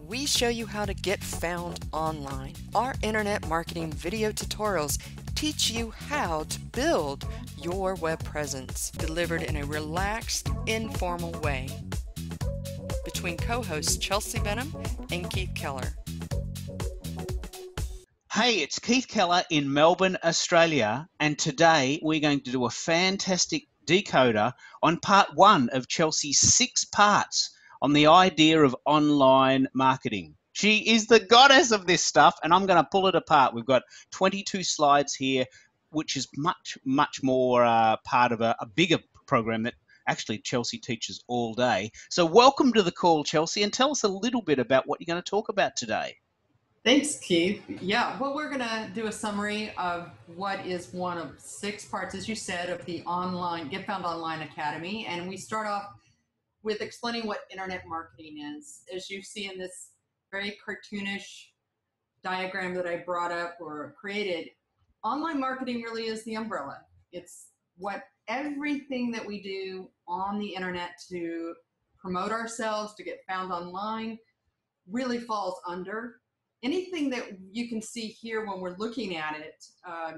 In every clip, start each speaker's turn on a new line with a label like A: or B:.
A: we show you how to get found online. Our internet marketing video tutorials teach you how to build your web presence, delivered in a relaxed, informal way. Between co-hosts Chelsea Benham and Keith Keller.
B: Hey, it's Keith Keller in Melbourne, Australia, and today we're going to do a fantastic decoder on part 1 of Chelsea's 6 parts on the idea of online marketing. She is the goddess of this stuff, and I'm going to pull it apart. We've got 22 slides here, which is much more part of a bigger program that actually Chelsea teaches all day. So welcome to the call, Chelsea, and tell us a little bit about what you're going to talk about today.
C: Thanks, Keith. Yeah, well, we're going to do a summary of what is one of 6 parts, as you said, of the Get Found Online Academy. And we start off with explaining what internet marketing is. As you see in this very cartoonish diagram that I brought up or created, online marketing really is the umbrella. It's what everything that we do on the internet to promote ourselves, to get found online, really falls under. Anything that you can see here when we're looking at it,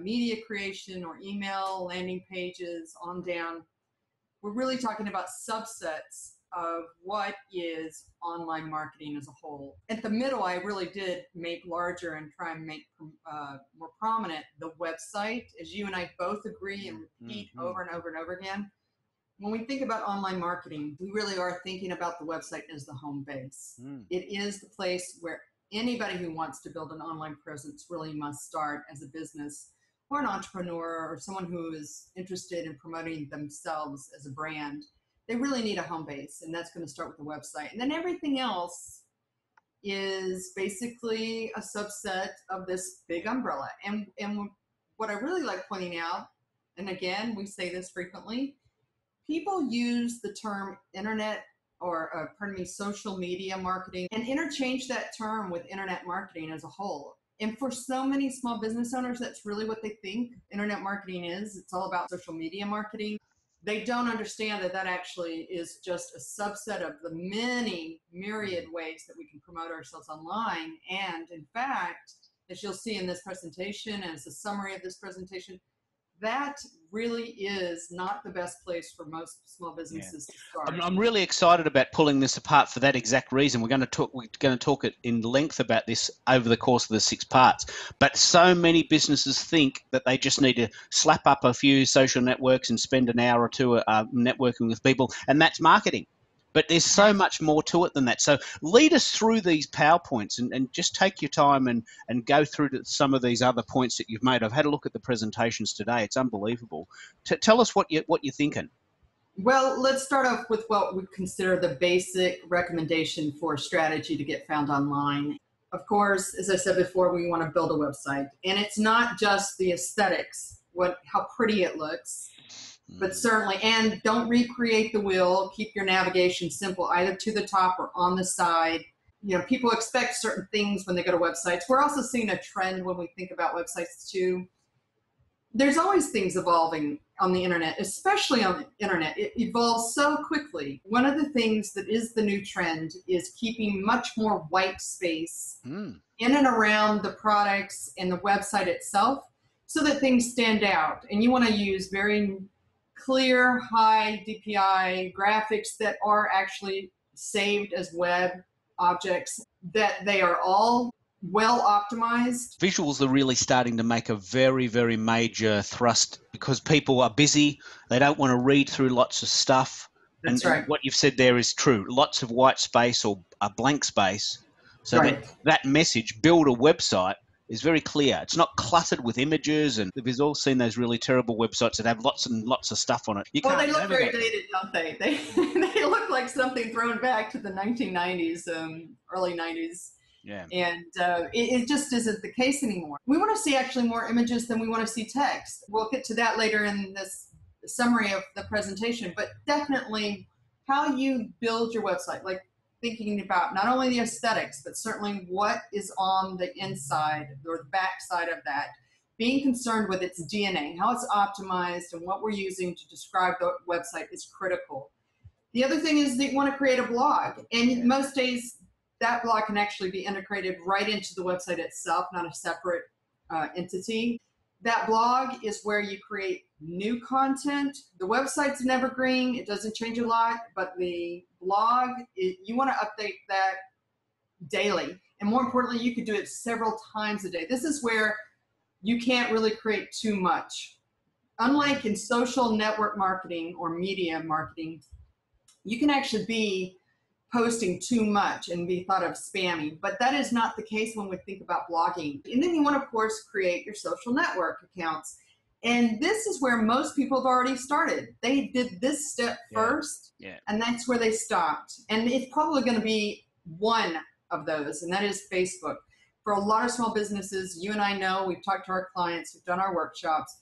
C: media creation or email, landing pages, on down, we're really talking about subsets of what is online marketing as a whole. At the middle, I really did make larger and try and make more prominent the website, as you and I both agree and repeat over and over and over again. When we think about online marketing, we really are thinking about the website as the home base. It is the place where anybody who wants to build an online presence really must start as a business or an entrepreneur or someone who is interested in promoting themselves as a brand. They really need a home base, and that's going to start with the website. And then everything else is basically a subset of this big umbrella. And what I really like pointing out, and again, we say this frequently, people use the term internet or social media marketing and interchange that term with internet marketing as a whole. And for so many small business owners, that's really what they think internet marketing is. It's all about social media marketing. They don't understand that that actually is just a subset of the many myriad ways that we can promote ourselves online. And in fact, as you'll see in this presentation, as a summary of this presentation, that really is not the best place for most small businesses to start.
B: I'm really excited about pulling this apart for that exact reason. We're going to talk it in length about this over the course of the 6 parts. But so many businesses think that they just need to slap up a few social networks and spend an hour or two networking with people, and that's marketing. But there's so much more to it than that. So lead us through these PowerPoints and just take your time and go through to some of these other points that you've made. I've had a look at the presentations today. It's unbelievable. Tell us what you're thinking.
C: Well, let's start off with what we consider the basic recommendation for strategy to get found online. Of course, as I said before, we want to build a website. And it's not just the aesthetics, how pretty it looks. But certainly, and don't recreate the wheel. Keep your navigation simple, either to the top or on the side. You know, people expect certain things when they go to websites. We're also seeing a trend when we think about websites too. There's always things evolving on the internet, especially on the internet. It evolves so quickly. One of the things that is the new trend is keeping much more white space in and around the products and the website itself so that things stand out. And you want to use very clear, high DPI graphics that are actually saved as web objects, that they are all well optimized.
B: Visuals are really starting to make a very, very major thrust because people are busy. They don't want to read through lots of stuff.
C: That's right.
B: And what you've said there is true. Lots of white space or a blank space. So that message, build a website, is very clear. It's not cluttered with images, and we've all seen those really terrible websites that have lots and lots of stuff on it.
C: They look very dated, don't they? They look like something thrown back to the 1990s, early 90s.
B: Yeah.
C: And it just isn't the case anymore. We want to see actually more images than we want to see text. We'll get to that later in this summary of the presentation, but definitely how you build your website, like thinking about not only the aesthetics, but certainly what is on the inside or the back side of that. Being concerned with its DNA, how it's optimized, and what we're using to describe the website is critical. The other thing is that you want to create a blog. And most days, that blog can actually be integrated right into the website itself, not a separate entity. That blog is where you create new content. The website's an evergreen. It doesn't change a lot, but the blog, you want to update that daily. And more importantly, you could do it several times a day. This is where you can't really create too much. Unlike in social network marketing or media marketing, you can actually be posting too much and be thought of spammy, but that is not the case when we think about blogging. And then you want to, of course, create your social network accounts. And this is where most people have already started. They did this step first, and that's where they stopped. And it's probably going to be one of those, and that is Facebook. For a lot of small businesses, you and I know, we've talked to our clients, we've done our workshops.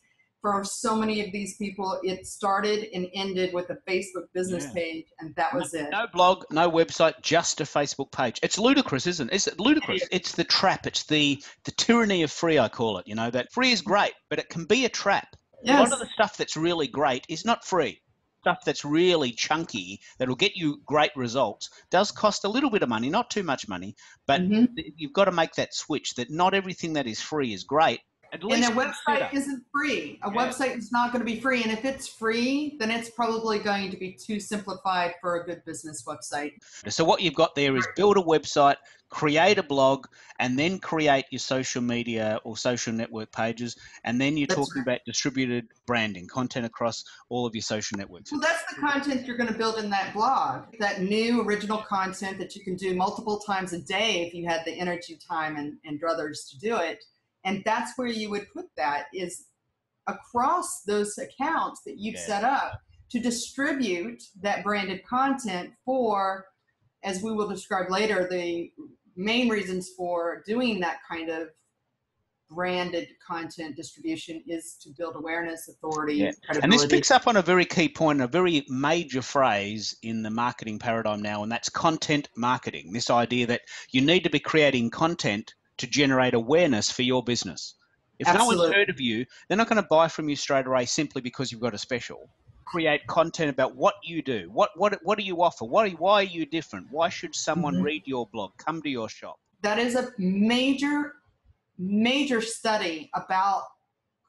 C: For so many of these people, it started and ended with a Facebook business page, and that was it.
B: No blog, no website, just a Facebook page. It's ludicrous, isn't it? It's ludicrous. It's the trap. It's the tyranny of free, I call it. You know, that free is great, but it can be a trap.
C: Yes.
B: A lot of the stuff that's really great is not free. Stuff that's really chunky, that'll get you great results, does cost a little bit of money, not too much money, but you've got to make that switch that not everything that is free is great.
C: And a website isn't free. A website is not going to be free. And if it's free, then it's probably going to be too simplified for a good business website.
B: So what you've got there is build a website, create a blog, and then create your social media or social network pages. And then you're talking about distributed branding, content across all of your social networks.
C: Well, that's the content you're going to build in that blog, that new original content that you can do multiple times a day if you had the energy, time, and druthers to do it. And that's where you would put that, is across those accounts that you've set up to distribute that branded content for, as we will describe later, the main reasons for doing that kind of branded content distribution is to build awareness, authority, credibility.
B: And this picks up on a very key point, a very major phrase in the marketing paradigm now, and that's content marketing. This idea that you need to be creating content to generate awareness for your business. If no one's heard of you, they're not going to buy from you straight away simply because you've got a special. Create content about what you do. What do you offer? Why are you different? Why should someone read your blog, come to your shop?
C: That is a major study about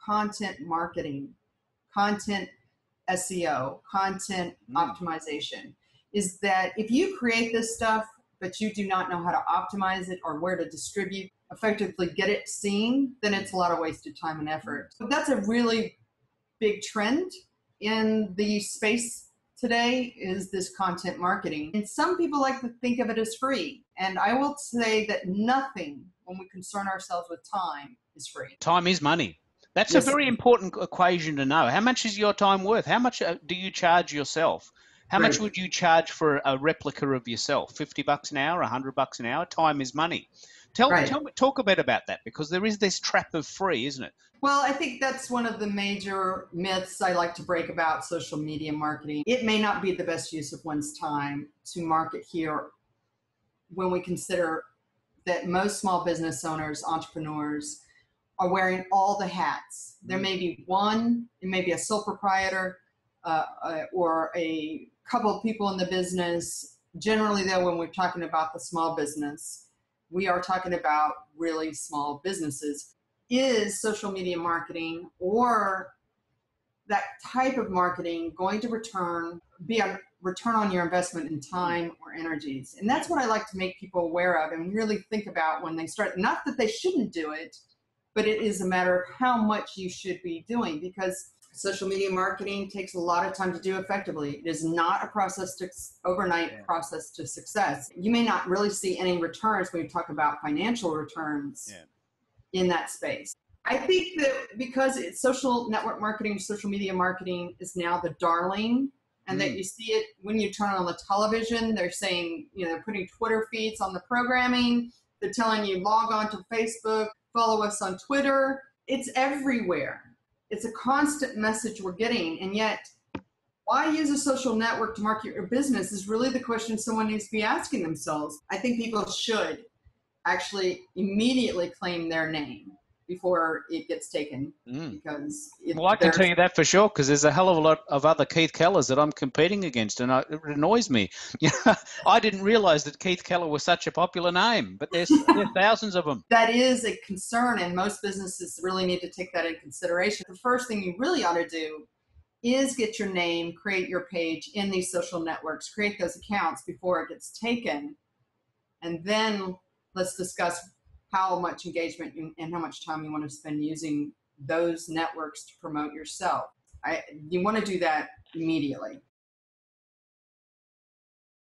C: content marketing, content SEO, content optimization, is that if you create this stuff, but you do not know how to optimize it or where to distribute, effectively get it seen, then it's a lot of wasted time and effort. But that's a really big trend in the space today, is this content marketing. And some people like to think of it as free. And I will say that nothing, when we concern ourselves with time, is free.
B: Time is money. That's a very important equation to know. How much is your time worth? How much do you charge yourself? How much would you charge for a replica of yourself? $50 an hour, $100 an hour? Time is money. Talk a bit about that, because there is this trap of free, isn't it?
C: Well, I think that's one of the major myths I like to break about social media marketing. It may not be the best use of one's time to market here when we consider that most small business owners, entrepreneurs, are wearing all the hats. There may be one, it may be a sole proprietor, or a couple of people in the business. Generally, though, when we're talking about the small business, we are talking about really small businesses. Is social media marketing or that type of marketing going to be a return on your investment in time or energies? And that's what I like to make people aware of and really think about when they start. Not that they shouldn't do it, but it is a matter of how much you should be doing, because social media marketing takes a lot of time to do effectively. It is not a overnight process to success. You may not really see any returns when you talk about financial returns in that space. I think that because it's social network marketing, social media marketing is now the darling, and that you see it when you turn on the television. They're saying, they're putting Twitter feeds on the programming. They're telling you log on to Facebook, follow us on Twitter. It's everywhere. It's a constant message we're getting. And yet, why use a social network to market your business is really the question someone needs to be asking themselves. I think people should actually immediately claim their name. before it gets taken.
B: Mm.
C: Because
B: Well, I can tell you that for sure, because there's a hell of a lot of other Keith Kellers that I'm competing against, and it annoys me. I didn't realize that Keith Keller was such a popular name, but there's thousands of them.
C: That is a concern, and most businesses really need to take that into consideration. The first thing you really ought to do is get your name, create your page in these social networks, create those accounts before it gets taken. And then let's discuss how much engagement and how much time you want to spend using those networks to promote yourself. You want to do that immediately.